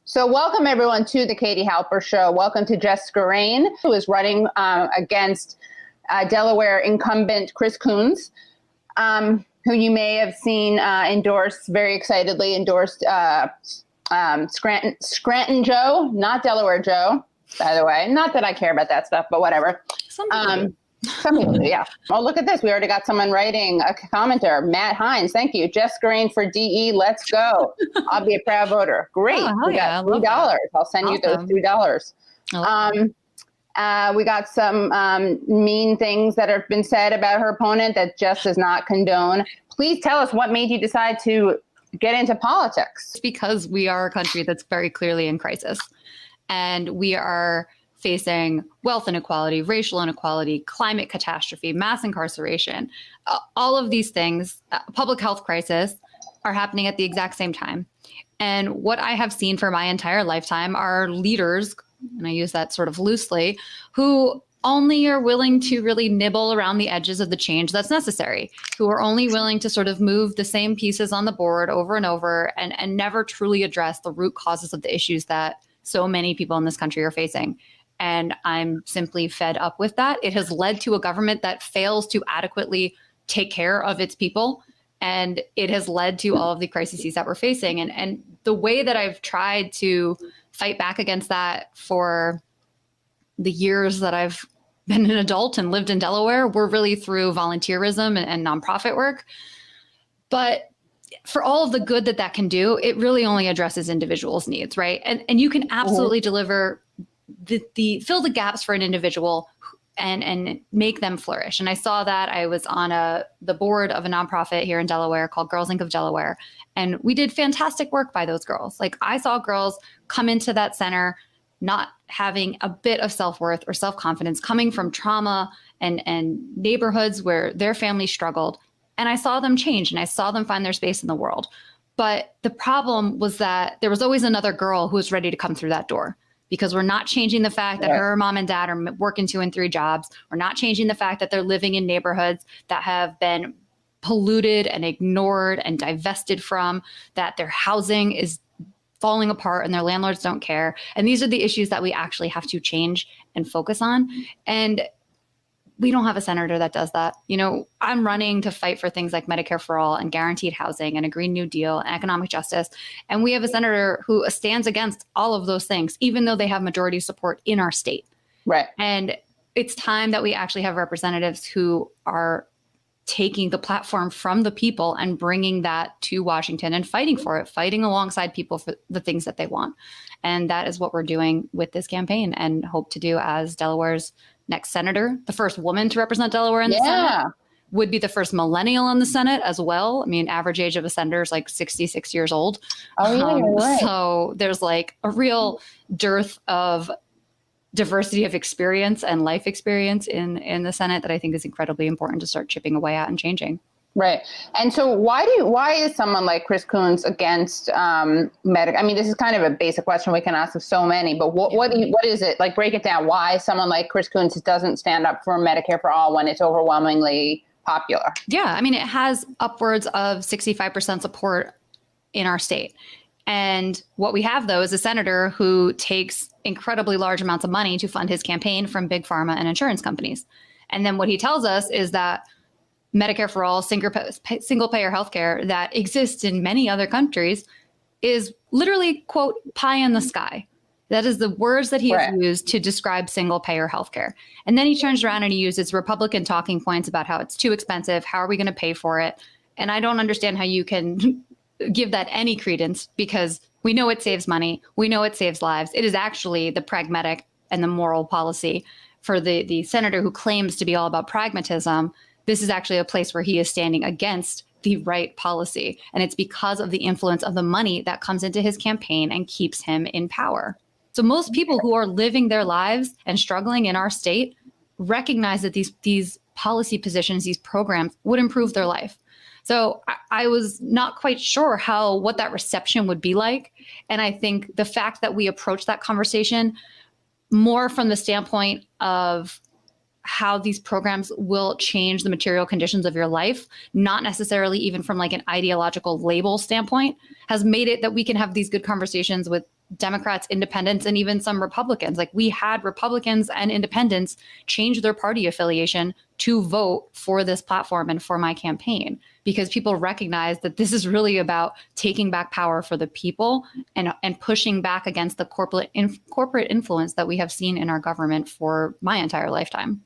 So welcome everyone to the Katie Halper Show. Welcome to Jess Scarane, who is running against Delaware incumbent Chris Coons, who you may have seen very excitedly endorsed Scranton Joe, not Delaware Joe, by the way. Not that I care about that stuff, but whatever. Some people do, yeah. Oh, look at this. We already got someone writing a commenter. Matt Hines, thank you. Jess Scarane for DE, let's go. I'll be a proud voter. Great. Oh, we got $3. I'll send you those $3. We got some mean things that have been said about her opponent that Jess does not condone. Please tell us what made you decide to get into politics. It's because we are a country that's very clearly in crisis. And we are facing wealth inequality, racial inequality, climate catastrophe, mass incarceration. All of these things, public health crisis, are happening at the exact same time. And what I have seen for my entire lifetime are leaders, and I use that sort of loosely, who only are willing to really nibble around the edges of the change that's necessary, who are only willing to sort of move the same pieces on the board over and over and never truly address the root causes of the issues that so many people in this country are facing. And I'm simply fed up with that. It has led to a government that fails to adequately take care of its people. And it has led to all of the crises that we're facing. And the way that I've tried to fight back against that for the years that I've been an adult and lived in Delaware were really through volunteerism and nonprofit work. But for all of the good that can do, it really only addresses individuals' needs, right? And you can absolutely deliver the fill the gaps for an individual and make them flourish. And I saw that. I was on the board of a nonprofit here in Delaware called Girls Inc. of Delaware. And we did fantastic work by those girls. Like, I saw girls come into that center not having a bit of self-worth or self-confidence, coming from trauma and neighborhoods where their family struggled. And I saw them change and I saw them find their space in the world. But the problem was that there was always another girl who was ready to come through that door. Because we're not changing the fact that her mom and dad are working 2 and 3 jobs. We're not changing the fact that they're living in neighborhoods that have been polluted and ignored and divested from, that their housing is falling apart and their landlords don't care. And these are the issues that we actually have to change and focus on. And we don't have a senator that does that. You know, I'm running to fight for things like Medicare for all and guaranteed housing and a Green New Deal and economic justice. And we have a senator who stands against all of those things, even though they have majority support in our state. Right. And it's time that we actually have representatives who are taking the platform from the people and bringing that to Washington and fighting for it, fighting alongside people for the things that they want. And that is what we're doing with this campaign and hope to do as Delaware's next senator, the first woman to represent Delaware in the Senate, would be the first millennial in the Senate as well. I mean, average age of a senator is like 66 years old. Right. So there's like a real dearth of diversity of experience and life experience in the Senate that I think is incredibly important to start chipping away at and changing. Right. And so why is someone like Chris Coons against medic? I mean, this is kind of a basic question we can ask of so many, but what is it? Like, break it down. Why someone like Chris Coons doesn't stand up for Medicare for all when it's overwhelmingly popular? Yeah. I mean, it has upwards of 65% support in our state. And what we have, though, is a senator who takes incredibly large amounts of money to fund his campaign from Big Pharma and insurance companies. And then what he tells us is that Medicare for all, single payer healthcare that exists in many other countries is literally, quote, pie in the sky. That is the words that he has used to describe single payer healthcare. And then he turns around and he uses Republican talking points about how it's too expensive. How are we going to pay for it? And I don't understand how you can give that any credence, because we know it saves money. We know it saves lives. It is actually the pragmatic and the moral policy for the senator who claims to be all about pragmatism. This is actually a place where he is standing against the right policy. And it's because of the influence of the money that comes into his campaign and keeps him in power. So most people who are living their lives and struggling in our state recognize that these policy positions, these programs would improve their life. So I was not quite sure what that reception would be like. And I think the fact that we approach that conversation more from the standpoint of how these programs will change the material conditions of your life, not necessarily even from like an ideological label standpoint, has made it that we can have these good conversations with Democrats, independents, and even some Republicans. Like, we had Republicans and independents change their party affiliation to vote for this platform and for my campaign, because people recognize that this is really about taking back power for the people and pushing back against the corporate influence that we have seen in our government for my entire lifetime.